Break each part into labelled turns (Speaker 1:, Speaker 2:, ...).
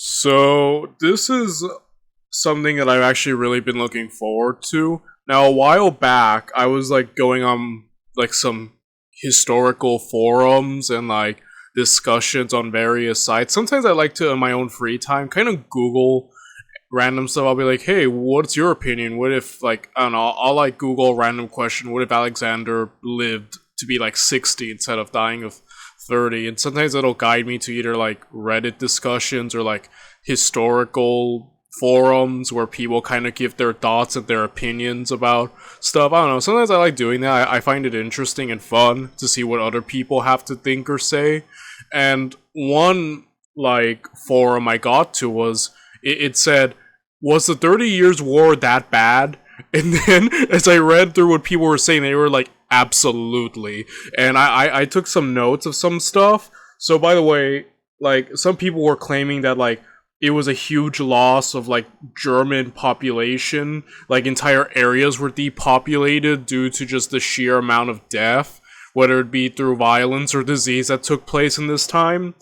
Speaker 1: So this is something that I've actually really been looking forward to. Now, a while back, I was like going on like some historical forums and like discussions on various sites. Sometimes I like to, in my own free time, kind of Google random stuff. I'll be like, "Hey, what's your opinion? What if like I don't know? I'll like Google a random question. What if Alexander lived to be like 60 instead of dying of 30?" And sometimes it'll guide me to either like Reddit discussions or like historical forums where people kind of give their thoughts and their opinions about stuff. I don't know. Sometimes I like doing that. I find it interesting and fun to see what other people have to think or say. And one like forum I got to was it said, "Was the 30 Years' War that bad?" And then as I read through what people were saying, they were like, absolutely. And I took some notes of some stuff. So by the way, like some people were claiming that like it was a huge loss of like German population, like entire areas were depopulated due to just the sheer amount of death, whether it be through violence or disease that took place in this time.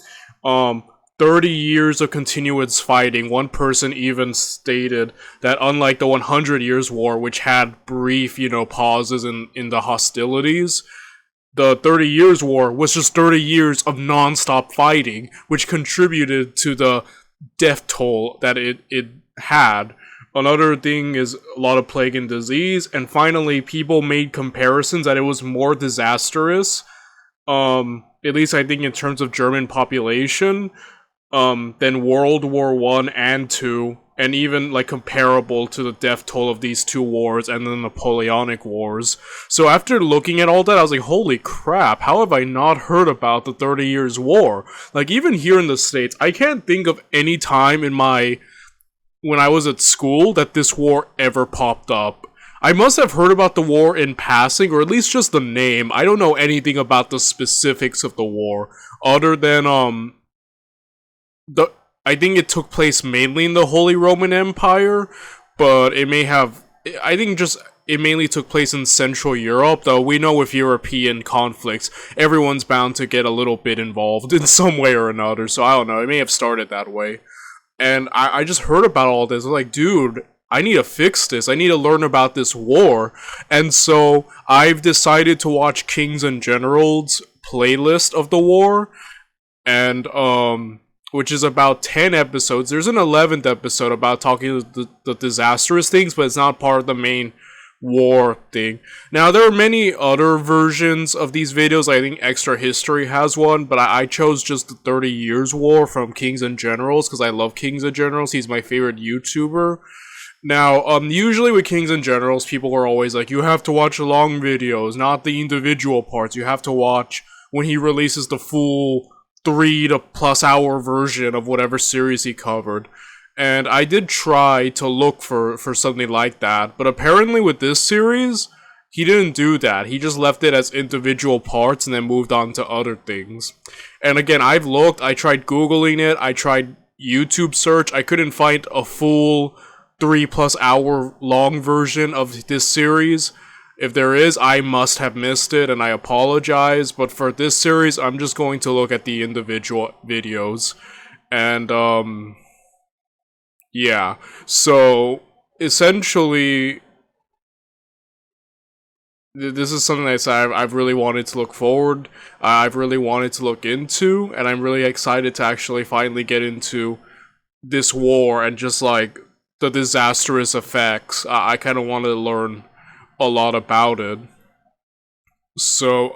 Speaker 1: Um 30 years of continuous fighting. One person even stated that unlike the 100 Years' War, which had brief, pauses in the hostilities, the 30 Years' War was just 30 years of non-stop fighting, which contributed to the death toll that it had. Another thing is a lot of plague and disease, and finally, people made comparisons that it was more disastrous, at least I think in terms of German population, than World War One and Two, and even like comparable to the death toll of these two wars and the Napoleonic Wars. So after looking at all that, I was like, holy crap, how have I not heard about the 30 Years' War? Like, even here in the States, I can't think of any time when I was at school that this war ever popped up. I must have heard about the war in passing, or at least just the name. I don't know anything about the specifics of the war, other than, I think it took place mainly in the Holy Roman Empire, but it may have. I think just it mainly took place in Central Europe, though we know with European conflicts, everyone's bound to get a little bit involved in some way or another, so I don't know, it may have started that way. And I just heard about all this. I'm like, dude, I need to fix this. I need to learn about this war. And so I've decided to watch Kings and Generals playlist of the war. And, which is about 10 episodes. There's an 11th episode about talking the disastrous things, but it's not part of the main war thing. Now, there are many other versions of these videos. I think Extra History has one, but I chose just the 30 Years' War from Kings and Generals, because I love Kings and Generals. He's my favorite YouTuber. Now, usually with Kings and Generals, people are always like, you have to watch long videos, not the individual parts. You have to watch when he releases the full 3 to plus hour version of whatever series he covered. And I did try to look for something like that, but apparently with this series, he didn't do that. He just left it as individual parts and then moved on to other things. And again, I've looked, I tried Googling it, I tried YouTube search, I couldn't find a full 3 plus hour long version of this series. If there is, I must have missed it, and I apologize, but for this series, I'm just going to look at the individual videos. And, yeah. So, essentially, this is something I've really wanted to look forward, I've really wanted to look into, and I'm really excited to actually finally get into this war and just, like, the disastrous effects. I kind of want to learn a lot about it. So,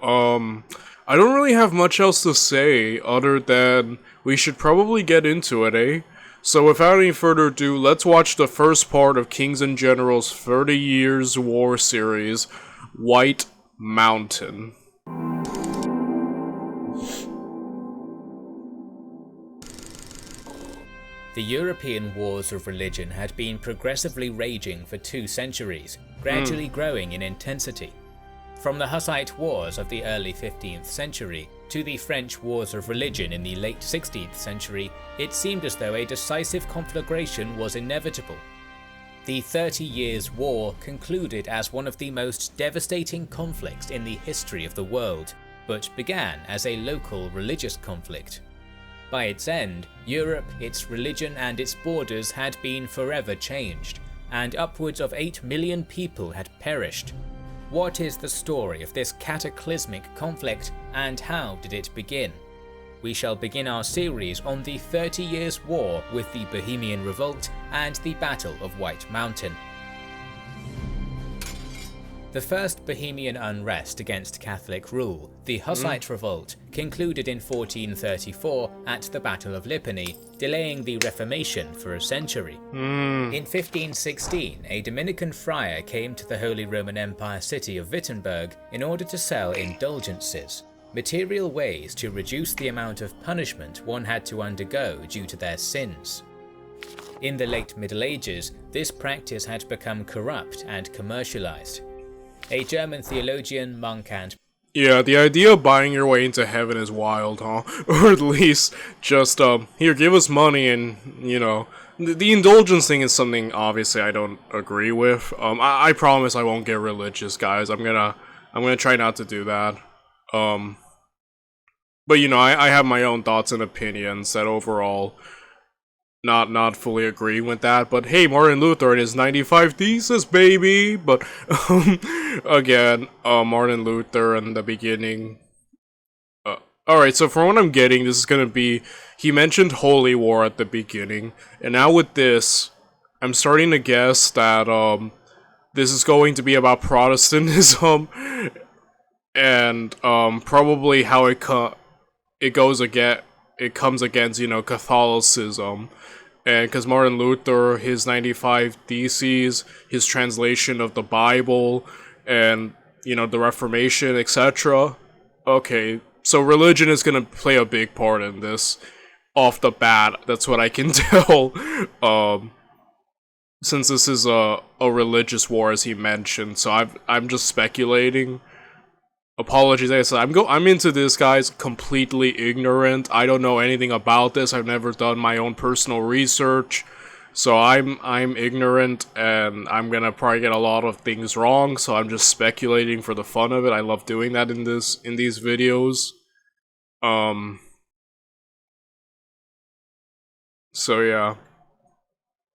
Speaker 1: I don't really have much else to say other than we should probably get into it, eh? So without any further ado, let's watch the first part of Kings and Generals 30 Years' War series, White Mountain.
Speaker 2: The European wars of religion had been progressively raging for 2 centuries, gradually growing in intensity. From the Hussite Wars of the early 15th century to the French Wars of Religion in the late 16th century, it seemed as though a decisive conflagration was inevitable. The 30 Years' War concluded as one of the most devastating conflicts in the history of the world, but began as a local religious conflict. By its end, Europe, its religion and its borders had been forever changed, and upwards of 8 million people had perished. What is the story of this cataclysmic conflict, and how did it begin? We shall begin our series on the 30 Years' War with the Bohemian Revolt and the Battle of White Mountain. The first Bohemian unrest against Catholic rule, the Hussite Revolt, concluded in 1434 at the Battle of Lipany, delaying the Reformation for a century. In 1516, a Dominican friar came to the Holy Roman Empire city of Wittenberg in order to sell indulgences, material ways to reduce the amount of punishment one had to undergo due to their sins. In the late Middle Ages, this practice had become corrupt and commercialized. A German theologian, monk and
Speaker 1: Yeah, the idea of buying your way into heaven is wild, huh? Or at least just, here, give us money and, you know, the indulgence thing is something, obviously, I don't agree with. I promise I won't get religious, guys. I'm gonna try not to do that. But, you know, I have my own thoughts and opinions that overall not fully agreeing with that, but hey, Martin Luther and his 95 Thesis, baby! But, again, Martin Luther in the beginning. Alright, so from what I'm getting, this is gonna be, he mentioned Holy War at the beginning, and now with this, I'm starting to guess that, this is going to be about Protestantism, and, probably how it comes against, you know, Catholicism. And because Martin Luther, his 95 Theses, his translation of the Bible, and, you know, the Reformation, etc. Okay, so religion is going to play a big part in this off the bat. That's what I can tell. Since this is a religious war, as he mentioned, so I'm just speculating. Apologies, I said I'm into this, guys, completely ignorant. I don't know anything about this. I've never done my own personal research, so I'm ignorant, and I'm gonna probably get a lot of things wrong. So I'm just speculating for the fun of it. I love doing that in these videos. So yeah.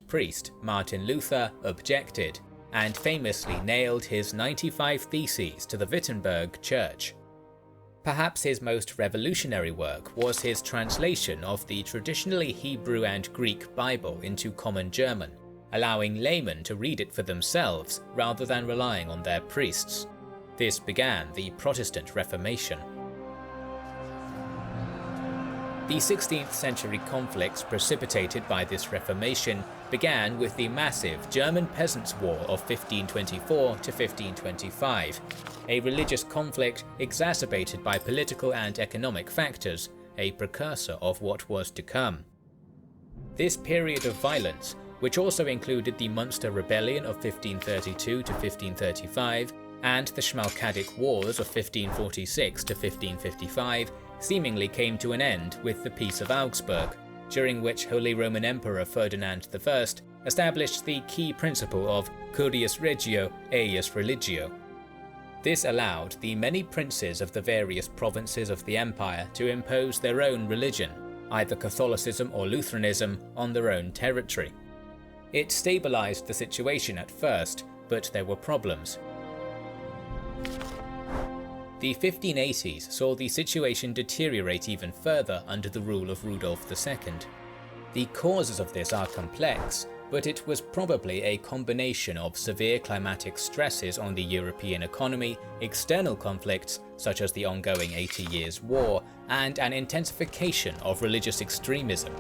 Speaker 2: priest Martin Luther objected, and famously nailed his 95 Theses to the Wittenberg church. Perhaps his most revolutionary work was his translation of the traditionally Hebrew and Greek Bible into Common German, allowing laymen to read it for themselves rather than relying on their priests. This began the Protestant Reformation. The 16th century conflicts precipitated by this Reformation began with the massive German Peasants' War of 1524 to 1525, a religious conflict exacerbated by political and economic factors, a precursor of what was to come. This period of violence, which also included the Munster Rebellion of 1532 to 1535 and the Schmalkaldic Wars of 1546 to 1555, seemingly came to an end with the Peace of Augsburg, during which Holy Roman Emperor Ferdinand I established the key principle of Curius Regio, Eius Religio. This allowed the many princes of the various provinces of the empire to impose their own religion, either Catholicism or Lutheranism, on their own territory. It stabilized the situation at first, but there were problems. The 1580s saw the situation deteriorate even further under the rule of Rudolf II. The causes of this are complex, but it was probably a combination of severe climatic stresses on the European economy, external conflicts such as the ongoing 80 Years' War, and an intensification of religious extremism.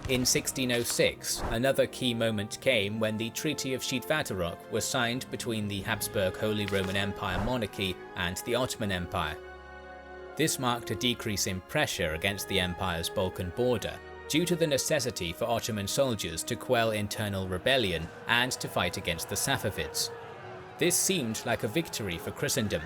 Speaker 2: In 1606, another key moment came when the Treaty of Schiedt-Vaterok was signed between the Habsburg Holy Roman Empire monarchy and the Ottoman Empire. This marked a decrease in pressure against the empire's Balkan border, due to the necessity for Ottoman soldiers to quell internal rebellion and to fight against the Safavids. This seemed like a victory for Christendom,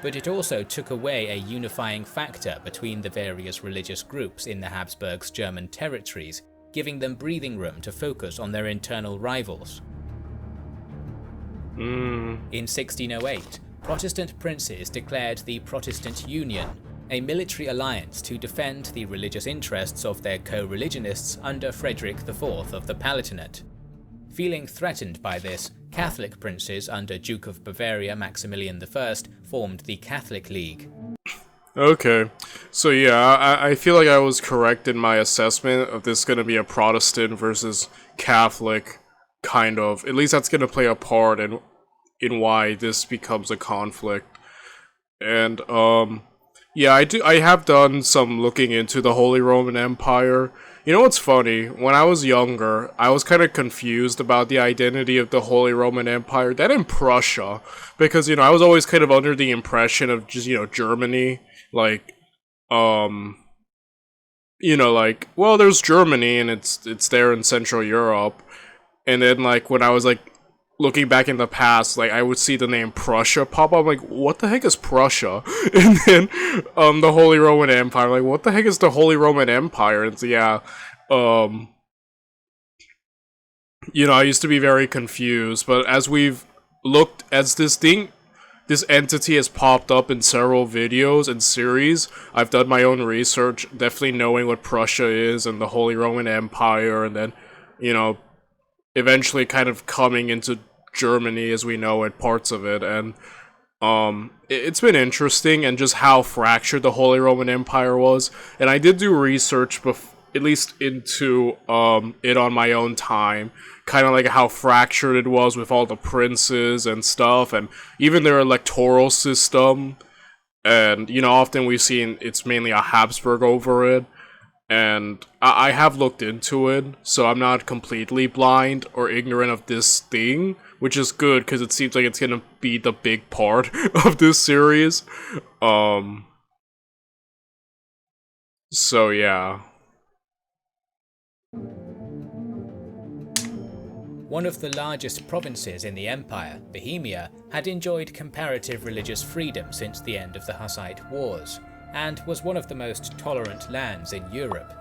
Speaker 2: but it also took away a unifying factor between the various religious groups in the Habsburgs' German territories, giving them breathing room to focus on their internal rivals. In 1608, Protestant princes declared the Protestant Union, a military alliance to defend the religious interests of their co-religionists under Frederick IV of the Palatinate. Feeling threatened by this, Catholic princes under Duke of Bavaria Maximilian I formed the Catholic League.
Speaker 1: Okay, so yeah, I feel like I was correct in my assessment of this going to be a Protestant versus Catholic kind of. At least that's going to play a part in why this becomes a conflict. And yeah, I have done some looking into the Holy Roman Empire. You know what's funny? When I was younger, I was kind of confused about the identity of the Holy Roman Empire. That in Prussia, because I was always kind of under the impression of just Germany, like like, well, there's Germany and it's there in Central Europe, and then like when I was like looking back in the past, like I would see the name Prussia pop up. I'm like, what the heck is Prussia? And then the Holy Roman Empire. Like, what the heck is the Holy Roman Empire? And so, yeah, I used to be very confused. But as we've looked, as this entity has popped up in several videos and series, I've done my own research, definitely knowing what Prussia is and the Holy Roman Empire, and then eventually kind of coming into Germany as we know it, parts of it, and it's been interesting, and just how fractured the Holy Roman Empire was. And I did do research at least into it on my own time, kind of like how fractured it was with all the princes and stuff, and even their electoral system. And often we've seen it's mainly a Habsburg over it. And I have looked into it, so I'm not completely blind or ignorant of this thing, which is good, because it seems like it's gonna be the big part of this series. So yeah.
Speaker 2: One of the largest provinces in the empire, Bohemia, had enjoyed comparative religious freedom since the end of the Hussite Wars, and was one of the most tolerant lands in Europe.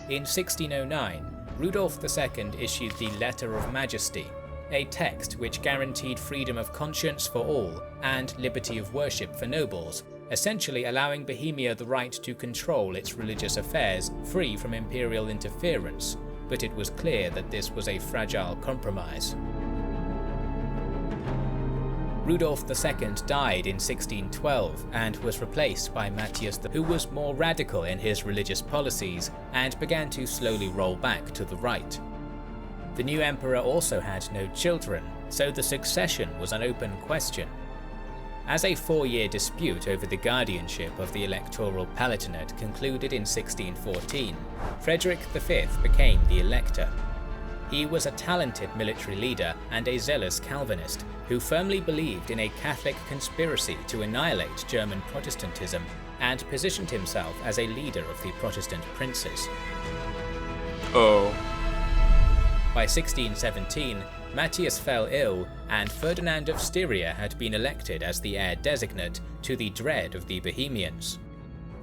Speaker 2: In 1609, Rudolf II issued the Letter of Majesty, a text which guaranteed freedom of conscience for all and liberty of worship for nobles, essentially allowing Bohemia the right to control its religious affairs free from imperial interference, but it was clear that this was a fragile compromise. Rudolf II died in 1612 and was replaced by Matthias who was more radical in his religious policies and began to slowly roll back to the right. The new emperor also had no children, so the succession was an open question. As a 4-year dispute over the guardianship of the Electoral Palatinate concluded in 1614, Frederick V became the elector. He was a talented military leader and a zealous Calvinist who firmly believed in a Catholic conspiracy to annihilate German Protestantism and positioned himself as a leader of the Protestant princes. By 1617, Matthias fell ill, and Ferdinand of Styria had been elected as the heir designate, to the dread of the Bohemians.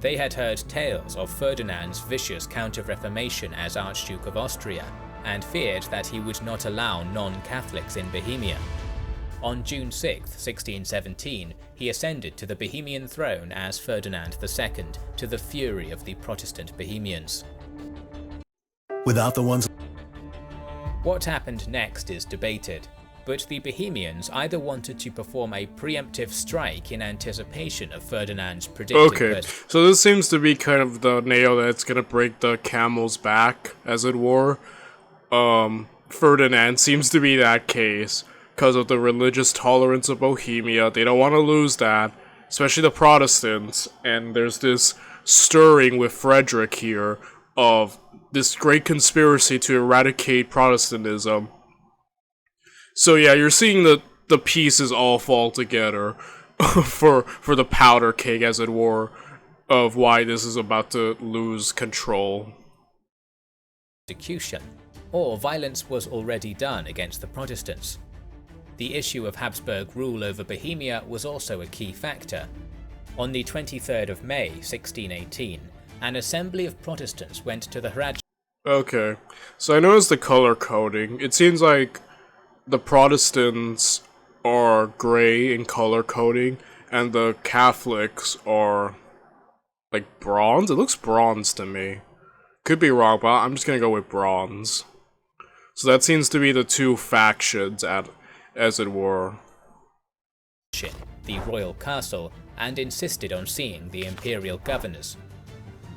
Speaker 2: They had heard tales of Ferdinand's vicious counter-reformation as Archduke of Austria, and feared that he would not allow non-Catholics in Bohemia. On June 6, 1617, he ascended to the Bohemian throne as Ferdinand II, to the fury of the Protestant Bohemians.
Speaker 3: Without the ones.
Speaker 2: What happened next is debated, but the Bohemians either wanted to perform a preemptive strike in anticipation of Ferdinand's predicted
Speaker 1: so this seems to be kind of the nail that's gonna break the camel's back, as it were. Ferdinand seems to be that case, because of the religious tolerance of Bohemia. They don't want to lose that, especially the Protestants, and there's this stirring with Frederick here of this great conspiracy to eradicate Protestantism. So yeah, you're seeing the pieces all fall together for the powder keg, as it were, of why this is about to lose control.
Speaker 2: Execution, or violence was already done against the Protestants. The issue of Habsburg rule over Bohemia was also a key factor. On the 23rd of May, 1618, an assembly of Protestants went to the Hrad.
Speaker 1: Okay, so I noticed the color coding. It seems like the Protestants are gray in color coding, and the Catholics are like bronze. It looks bronze to me. Could be wrong, but I'm just gonna go with bronze. So that seems to be the two factions, as it were.
Speaker 2: The royal castle, and insisted on seeing the imperial governors.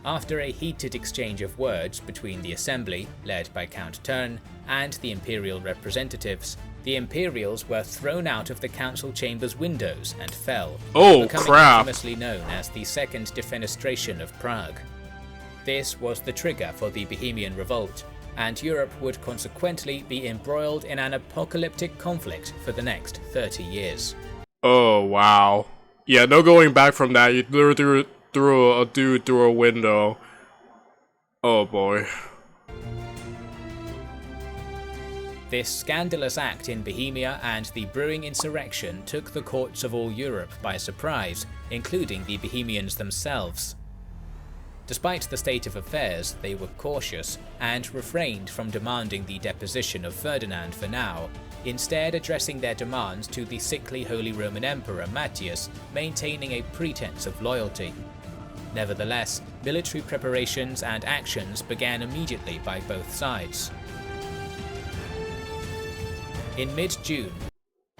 Speaker 2: After a heated exchange of words between the assembly, led by Count Turn, and the imperial representatives, the Imperials were thrown out of the council chamber's windows and fell, becoming infamously known as the Second Defenestration of Prague. This was the trigger for the Bohemian Revolt, and Europe would consequently be embroiled in an apocalyptic conflict for the next 30 years.
Speaker 1: Oh, wow. Yeah, no going back from that. You threw a dude through a window. Oh boy.
Speaker 2: This scandalous act in Bohemia and the brewing insurrection took the courts of all Europe by surprise, including the Bohemians themselves. Despite the state of affairs, they were cautious and refrained from demanding the deposition of Ferdinand for now, instead addressing their demands to the sickly Holy Roman Emperor Matthias, maintaining a pretense of loyalty. Nevertheless, military preparations and actions began immediately by both sides. In mid-June,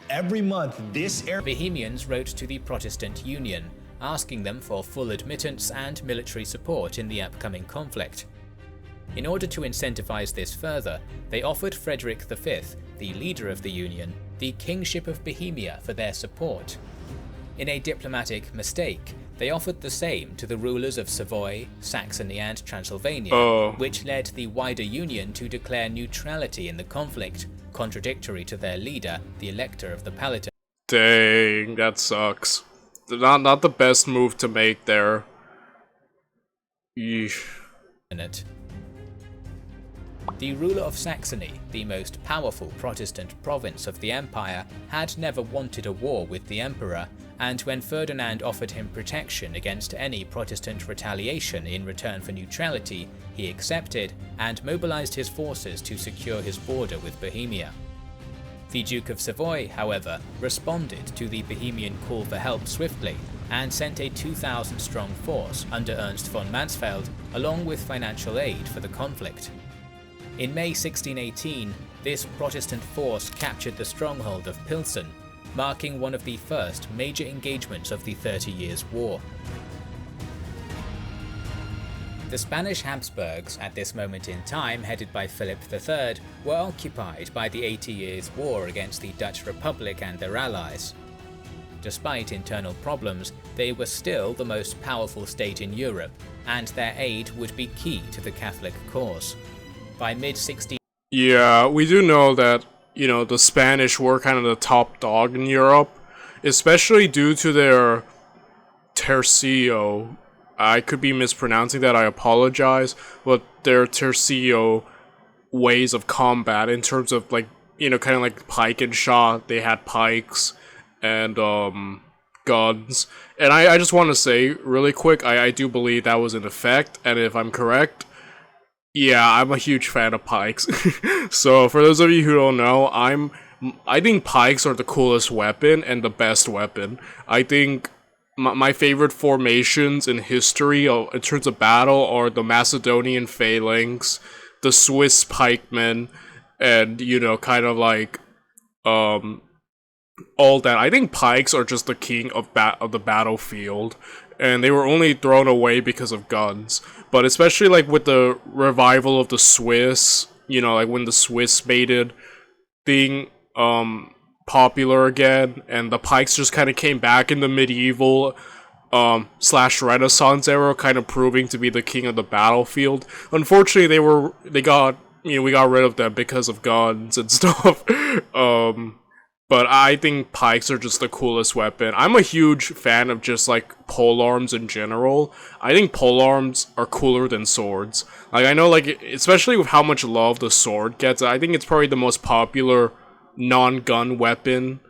Speaker 3: Every month,
Speaker 2: Bohemians wrote to the Protestant Union, asking them for full admittance and military support in the upcoming conflict. In order to incentivize this further, they offered Frederick V, the leader of the Union, the Kingship of Bohemia for their support. In a diplomatic mistake, they offered the same to the rulers of Savoy, Saxony and Transylvania, which led the wider Union to declare neutrality in the conflict, contradictory to their leader, the Elector of the Palatine.
Speaker 1: Dang, that sucks. Not the best move to make there. Yeesh.
Speaker 2: The ruler of Saxony, the most powerful Protestant province of the empire, had never wanted a war with the emperor, and when Ferdinand offered him protection against any Protestant retaliation in return for neutrality, he accepted and mobilized his forces to secure his border with Bohemia. The Duke of Savoy, however, responded to the Bohemian call for help swiftly and sent a 2,000-strong force under Ernst von Mansfeld, along with financial aid for the conflict. In May 1618, this Protestant force captured the stronghold of Pilsen, marking one of the first major engagements of the 30 Years' War. The Spanish Habsburgs, at this moment in time headed by Philip III, were occupied by the 80 Years' War against the Dutch Republic and their allies. Despite internal problems, they were still the most powerful state in Europe, and their aid would be key to the Catholic cause. By mid-16...
Speaker 1: Yeah, we do know that, the Spanish were kind of the top dog in Europe, especially due to their tercio. I could be mispronouncing that, I apologize, but their tercio ways of combat in terms of, kind of like pike and shot. They had pikes and, guns. And I just want to say, really quick, I do believe that was in effect, and if I'm correct, yeah, I'm a huge fan of pikes. So, for those of you who don't know, I think pikes are the coolest weapon and the best weapon. I think my favorite formations in history in terms of battle are the Macedonian phalanx, the Swiss pikemen, and, kind of like, all that. I think pikes are just the king of the battlefield, and they were only thrown away because of guns. But especially, with the revival of the Swiss, when the Swiss made it being, popular again, and the pikes just kind of came back in the medieval, / Renaissance era, kind of proving to be the king of the battlefield. Unfortunately, we got rid of them because of guns and stuff. But I think pikes are just the coolest weapon. I'm a huge fan of just, polearms in general. I think polearms are cooler than swords. I know, especially with how much love the sword gets, I think it's probably the most popular non-gun weapon.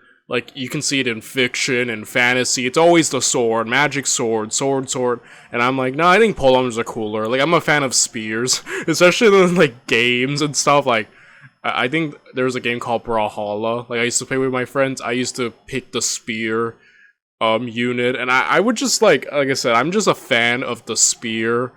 Speaker 1: You can see it in fiction and fantasy. It's always the sword, magic sword, sword. And I'm like, no, I think polearms are cooler. I'm a fan of spears, especially in, games and stuff, I think there was a game called Brawlhalla. I used to play with my friends. I used to pick the spear unit, and I would just like I said, I'm just a fan of the spear,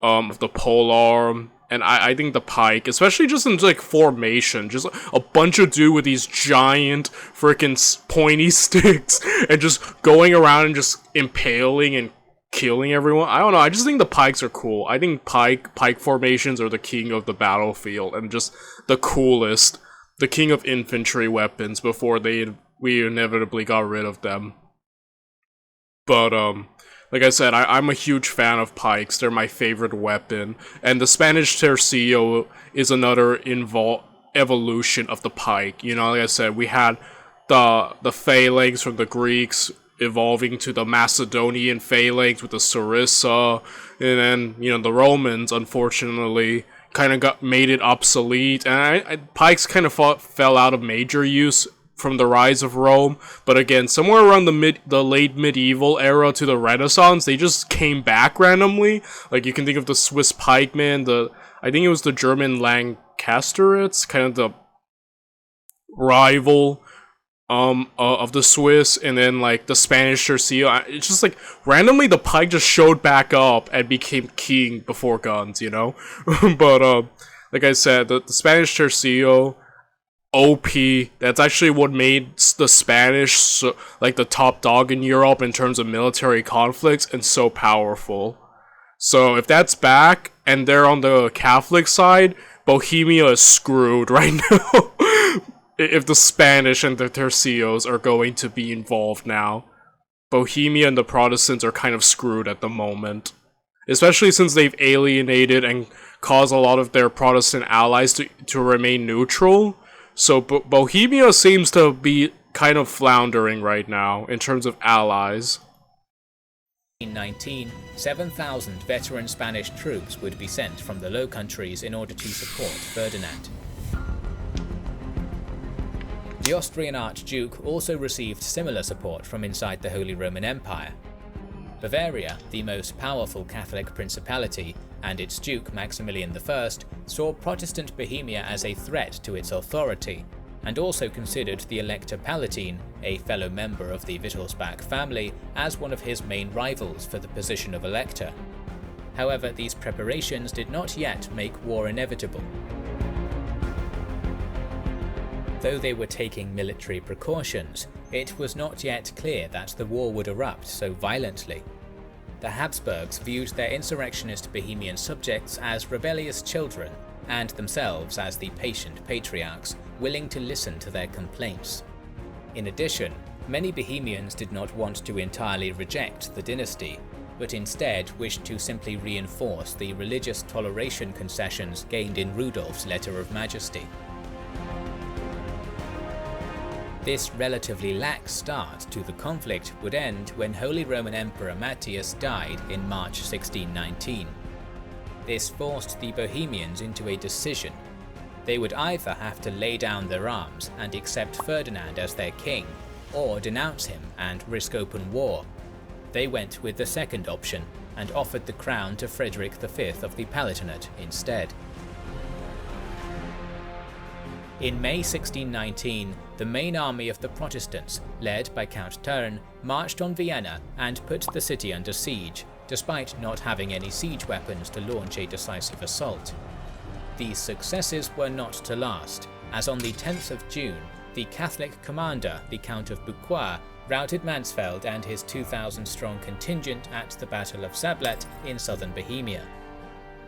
Speaker 1: of the polearm, and I think the pike, especially just in like formation, just a bunch of dude with these giant freaking pointy sticks and just going around and just impaling and killing everyone. I don't know, I just think the pikes are cool. I think pike formations are the king of the battlefield and just the coolest, the king of infantry weapons before we inevitably got rid of them. But like I said, I'm a huge fan of pikes. They're my favorite weapon, and the Spanish tercio is another evolution of the pike. You know, like I said, we had the phalanx from the Greeks evolving to the Macedonian phalanx with the sarissa, and then, you know, the Romans, unfortunately, kind of made it obsolete, and pikes kind of fell out of major use from the rise of Rome. But again, somewhere around the late medieval era to the Renaissance, they just came back randomly. Like, you can think of the Swiss pikeman, I think it was the German Lancasteritz, kind of the rival of the Swiss, and then like the Spanish tercio. It's just like randomly the pike just showed back up and became king before guns, you know. But like I said, the Spanish tercio, OP. That's actually what made the Spanish like the top dog in Europe in terms of military conflicts, and so powerful. So if that's back and they're on the Catholic side, Bohemia is screwed right now. If the Spanish and the tercios are going to be involved now, Bohemia and the Protestants are kind of screwed at the moment. Especially since they've alienated and caused a lot of their Protestant allies to remain neutral. So Bohemia seems to be kind of floundering right now in terms of allies.
Speaker 2: In 1919, 7,000 veteran Spanish troops would be sent from the Low Countries in order to support Ferdinand. The Austrian Archduke also received similar support from inside the Holy Roman Empire. Bavaria, the most powerful Catholic principality, and its Duke Maximilian I saw Protestant Bohemia as a threat to its authority, and also considered the Elector Palatine, a fellow member of the Wittelsbach family, as one of his main rivals for the position of Elector. However, these preparations did not yet make war inevitable. Though they were taking military precautions, it was not yet clear that the war would erupt so violently. The Habsburgs viewed their insurrectionist Bohemian subjects as rebellious children, and themselves as the patient patriarchs, willing to listen to their complaints. In addition, many Bohemians did not want to entirely reject the dynasty, but instead wished to simply reinforce the religious toleration concessions gained in Rudolf's Letter of Majesty. This relatively lax start to the conflict would end when Holy Roman Emperor Matthias died in March 1619. This forced the Bohemians into a decision. They would either have to lay down their arms and accept Ferdinand as their king, or denounce him and risk open war. They went with the second option and offered the crown to Frederick V of the Palatinate instead. In May 1619, the main army of the Protestants, led by Count Thurn, marched on Vienna and put the city under siege, despite not having any siege weapons to launch a decisive assault. These successes were not to last, as on the 10th of June, the Catholic commander, the Count of Bucquoy, routed Mansfeld and his 2,000-strong contingent at the Battle of Sablet in southern Bohemia.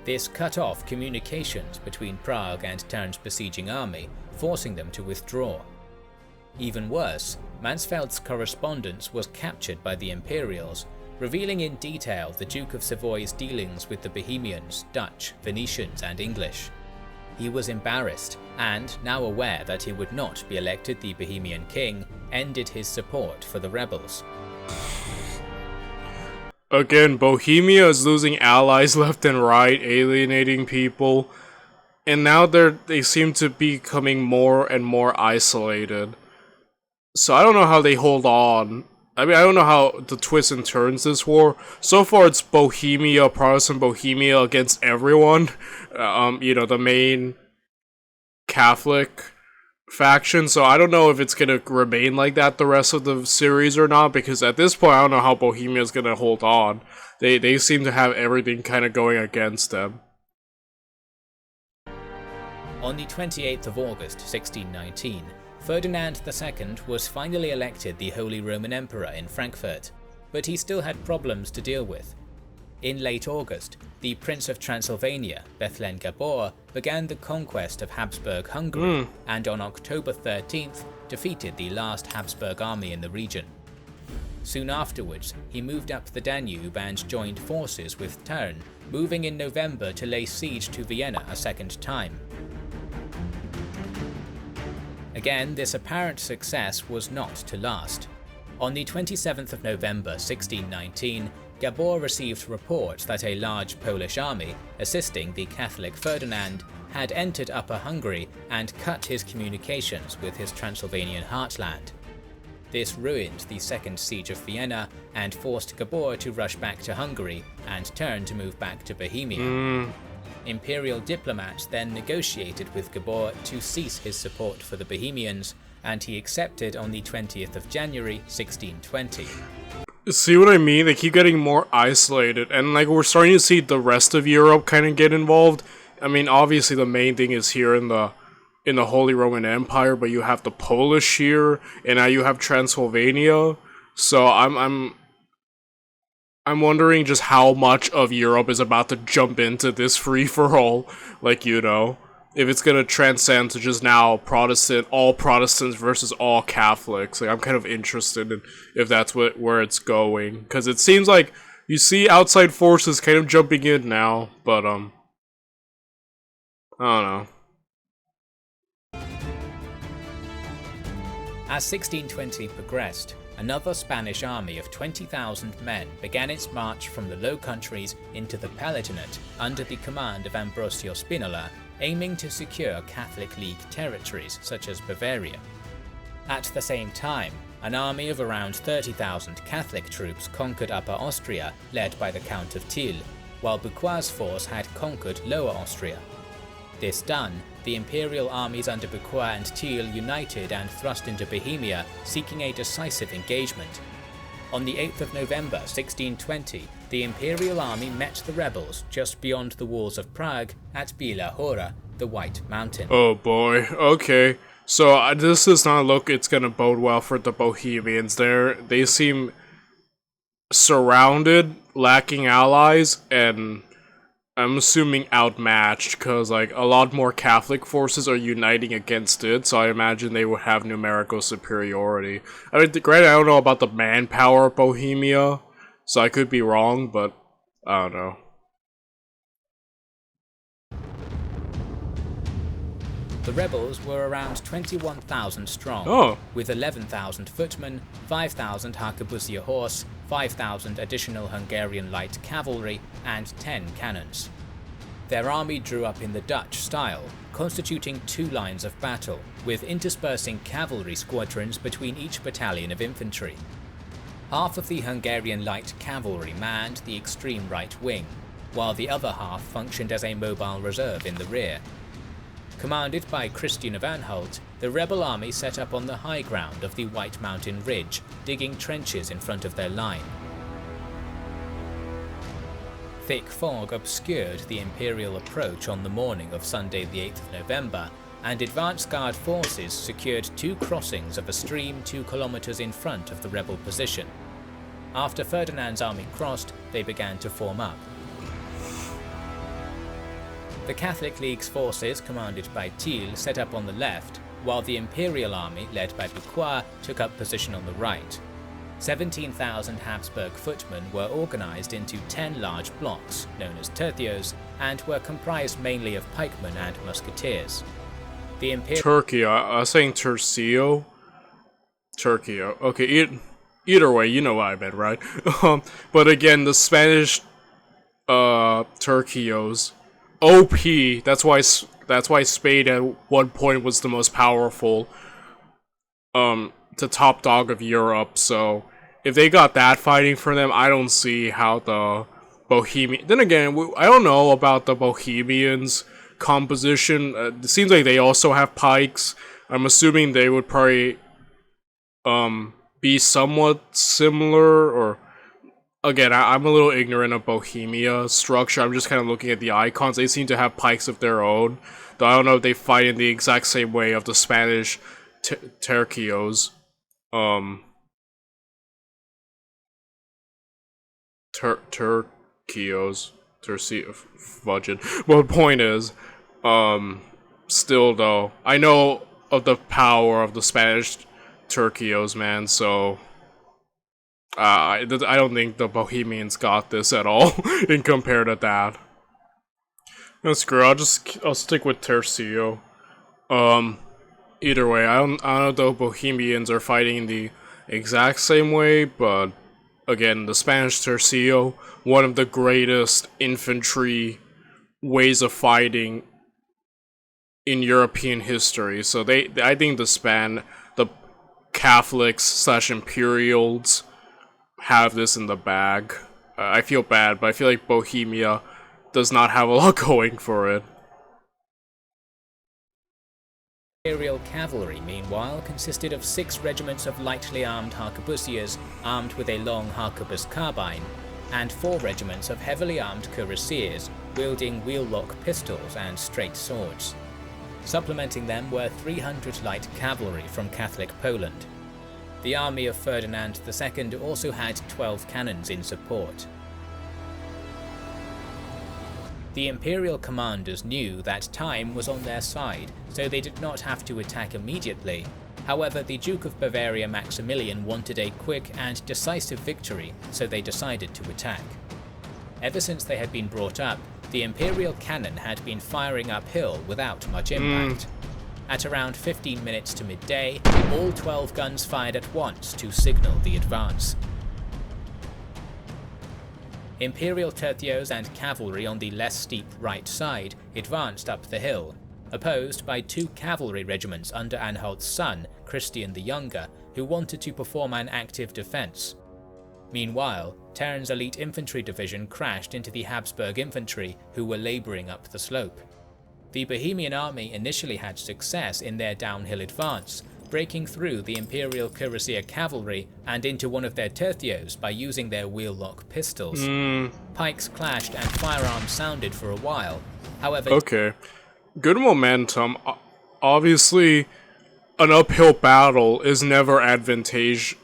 Speaker 2: This cut off communications between Prague and Thurn's besieging army, forcing them to withdraw. Even worse, Mansfeld's correspondence was captured by the Imperials, revealing in detail the Duke of Savoy's dealings with the Bohemians, Dutch, Venetians and English. He was embarrassed, and, now aware that he would not be elected the Bohemian king, ended his support for the rebels.
Speaker 1: Again, Bohemia is losing allies left and right, alienating people, and now they seem to be becoming more and more isolated. So I don't know how they hold on. I mean, I don't know how the twists and turns this war. So far, it's Bohemia, Protestant Bohemia against everyone. You know, the main Catholic faction, so I don't know if it's gonna remain like that the rest of the series or not, because at this point I don't know how Bohemia's gonna hold on. They seem to have everything kind of going against them.
Speaker 2: On the 28th of August 1619, Ferdinand II was finally elected the Holy Roman Emperor in Frankfurt, but he still had problems to deal with. In late August, the Prince of Transylvania, Bethlen Gabor, began the conquest of Habsburg Hungary, and on October 13th defeated the last Habsburg army in the region. Soon afterwards, he moved up the Danube and joined forces with Turn, moving in November to lay siege to Vienna a second time. Again, this apparent success was not to last. On the 27th of November 1619, Gabor received reports that a large Polish army, assisting the Catholic Ferdinand, had entered Upper Hungary and cut his communications with his Transylvanian heartland. This ruined the second siege of Vienna and forced Gabor to rush back to Hungary and Turn to move back to Bohemia. Imperial diplomats then negotiated with Gabor to cease his support for the Bohemians, and he accepted on the 20th of January 1620.
Speaker 1: See what I mean? They keep getting more isolated, and like we're starting to see the rest of Europe kind of get involved. I mean, obviously the main thing is here in the Holy Roman Empire, but you have the Polish here, and now you have Transylvania. So I'm wondering just how much of Europe is about to jump into this free-for-all, like, you know, if it's gonna transcend to just now all Protestants versus all Catholics. Like, I'm kind of interested in if that's where it's going, because it seems like you see outside forces kind of jumping in now, but, I don't know.
Speaker 2: As 1620 progressed, another Spanish army of 20,000 men began its march from the Low Countries into the Palatinate under the command of Ambrosio Spinola, aiming to secure Catholic League territories such as Bavaria. At the same time, an army of around 30,000 Catholic troops conquered Upper Austria, led by the Count of Thiel, while Bucquoy's force had conquered Lower Austria. This done, the imperial armies under Bucquoy and Thiel united and thrust into Bohemia, seeking a decisive engagement. On the 8th of November 1620, the imperial army met the rebels just beyond the walls of Prague at Bila Hora, the White Mountain.
Speaker 1: Oh boy, okay. So this does not look it's gonna bode well for the Bohemians. They seem surrounded, lacking allies, and I'm assuming outmatched, because like a lot more Catholic forces are uniting against it, so I imagine they would have numerical superiority. I mean, granted, I don't know about the manpower of Bohemia, so I could be wrong, but I don't know.
Speaker 2: The rebels were around 21,000 strong, with 11,000 footmen, 5,000 harquebusier horse, 5,000 additional Hungarian light cavalry, and 10 cannons. Their army drew up in the Dutch style, constituting two lines of battle, with interspersing cavalry squadrons between each battalion of infantry. Half of the Hungarian light cavalry manned the extreme right wing, while the other half functioned as a mobile reserve in the rear. Commanded by Christian of Anhalt, the rebel army set up on the high ground of the White Mountain Ridge, digging trenches in front of their line. Thick fog obscured the Imperial approach on the morning of Sunday the 8th of November, and advance guard forces secured two crossings of a stream 2 kilometers in front of the rebel position. After Ferdinand's army crossed, they began to form up. The Catholic League's forces, commanded by Thiel, set up on the left, while the Imperial army, led by Bucquoy, took up position on the right. 17,000 Habsburg footmen were organized into 10 large blocks, known as tercios, and were comprised mainly of pikemen and musketeers. The
Speaker 1: Turkey, I was saying tercio? Turkio. Okay, either way, you know what I meant, right? But again, the Spanish tercios, OP. That's why Spain at one point was the most powerful, the top dog of Europe. So if they got that fighting for them, I don't see how the Bohemian. Then again, I don't know about the Bohemians' composition. It seems like they also have pikes. I'm assuming they would probably be somewhat similar, or again, I'm a little ignorant of Bohemia structure. I'm just kind of looking at the icons. They seem to have pikes of their own, though I don't know if they fight in the exact same way of the Spanish tercios. Tercios. Fudging. Well, the point is, still though, I know of the power of the Spanish tercios, man, so I don't think the Bohemians got this at all in compared to that. No, screw it, I'll stick with Tercio. Either way, I don't know if the Bohemians are fighting the exact same way, but again, the Spanish Tercio, one of the greatest infantry ways of fighting in European history. So I think the Catholics / Imperials have this in the bag. I feel bad, but I feel like Bohemia does not have a lot going for it.
Speaker 2: Imperial cavalry, meanwhile, consisted of 6 regiments of lightly armed harquebusiers armed with a long harquebus carbine, and 4 regiments of heavily armed cuirassiers wielding wheel-lock pistols and straight swords. Supplementing them were 300 light cavalry from Catholic Poland. The army of Ferdinand II also had 12 cannons in support. The Imperial commanders knew that time was on their side, so they did not have to attack immediately. However, the Duke of Bavaria Maximilian wanted a quick and decisive victory, so they decided to attack. Ever since they had been brought up, the Imperial cannon had been firing uphill without much impact. At around 15 minutes to midday, all 12 guns fired at once to signal the advance. Imperial tercios and cavalry on the less steep right side advanced up the hill, opposed by 2 cavalry regiments under Anhalt's son, Christian the Younger, who wanted to perform an active defense. Meanwhile, Terns' elite infantry division crashed into the Habsburg infantry, who were laboring up the slope. The Bohemian army initially had success in their downhill advance, breaking through the Imperial Cuirassier cavalry and into one of their tercios by using their wheel-lock pistols. Pikes clashed and firearms sounded for a while. However,
Speaker 1: okay, good momentum. Obviously, an uphill battle is never advantageous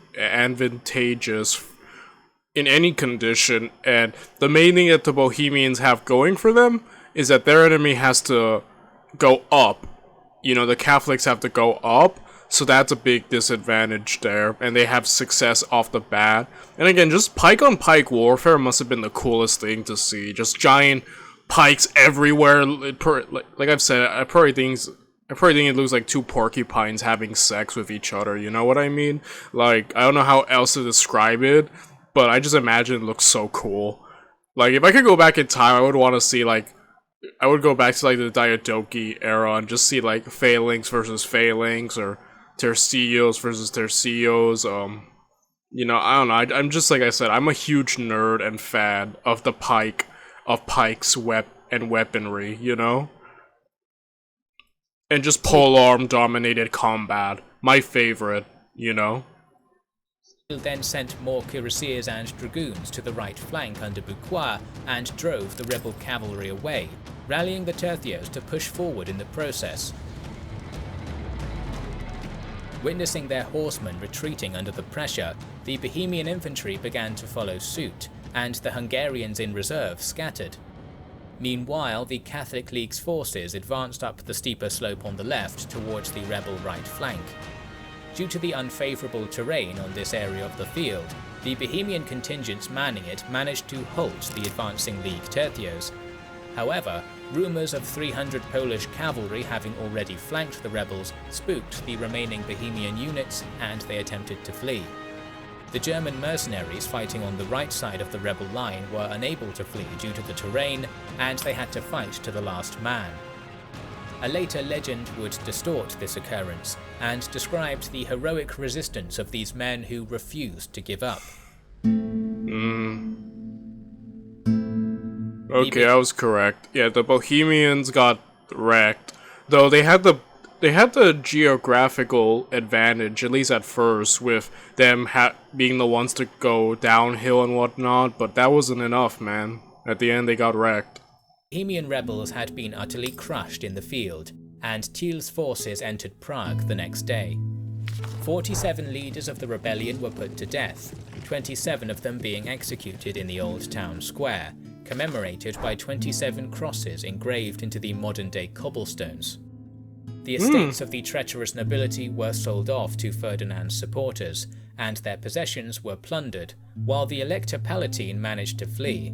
Speaker 1: in any condition, and the main thing that the Bohemians have going for them is that their enemy has to go up. You know, the Catholics have to go up, so that's a big disadvantage there, and they have success off the bat. And again, just pike-on-pike warfare must have been the coolest thing to see. Just giant pikes everywhere. Like I've said, I probably think it looks like 2 porcupines having sex with each other, you know what I mean? Like, I don't know how else to describe it, but I just imagine it looks so cool. Like, if I could go back in time, I would want to see, like, I would go back to, like, the Diadochi era and just see, like, phalanx versus phalanx, or tercios versus tercios. You know, I don't know, I'm just, like I said, I'm a huge nerd and fan of the pikes and weaponry, you know? And just polearm dominated combat. My favorite, you know?
Speaker 2: then sent more cuirassiers and dragoons to the right flank under Bucquoy and drove the rebel cavalry away, rallying the tercios to push forward in the process. Witnessing their horsemen retreating under the pressure, the Bohemian infantry began to follow suit, and the Hungarians in reserve scattered. Meanwhile, the Catholic League's forces advanced up the steeper slope on the left towards the rebel right flank. Due to the unfavourable terrain on this area of the field, the Bohemian contingents manning it managed to halt the advancing League tercios. However, rumours of 300 Polish cavalry having already flanked the rebels spooked the remaining Bohemian units, and they attempted to flee. The German mercenaries fighting on the right side of the rebel line were unable to flee due to the terrain, and they had to fight to the last man. A later legend would distort this occurrence, and described the heroic resistance of these men who refused to give up.
Speaker 1: Okay, I was correct. Yeah, the Bohemians got wrecked. Though they had the they had the geographical advantage, at least at first, with them being the ones to go downhill and whatnot, but that wasn't enough, man. At the end, they got wrecked.
Speaker 2: Bohemian rebels had been utterly crushed in the field, and Thiel's forces entered Prague the next day. 47 leaders of the rebellion were put to death, 27 of them being executed in the old town square, commemorated by 27 crosses engraved into the modern-day cobblestones. The estates of the treacherous nobility were sold off to Ferdinand's supporters, and their possessions were plundered, while the Elector Palatine managed to flee.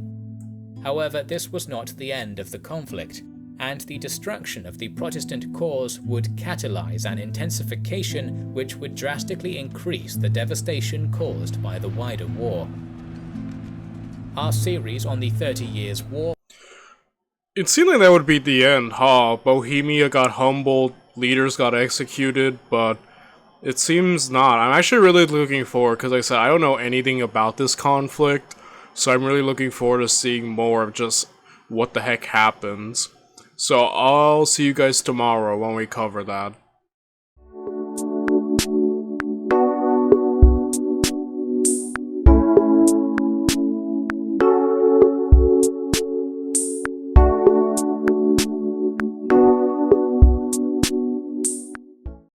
Speaker 2: However, this was not the end of the conflict, and the destruction of the Protestant cause would catalyze an intensification which would drastically increase the devastation caused by the wider war. Our series on the 30 Years' War.
Speaker 1: It seemed like that would be the end, huh? Bohemia got humbled, leaders got executed, but it seems not. I'm actually really looking forward, because like I said, I don't know anything about this conflict, so I'm really looking forward to seeing more of just what the heck happens. So I'll see you guys tomorrow when we cover that.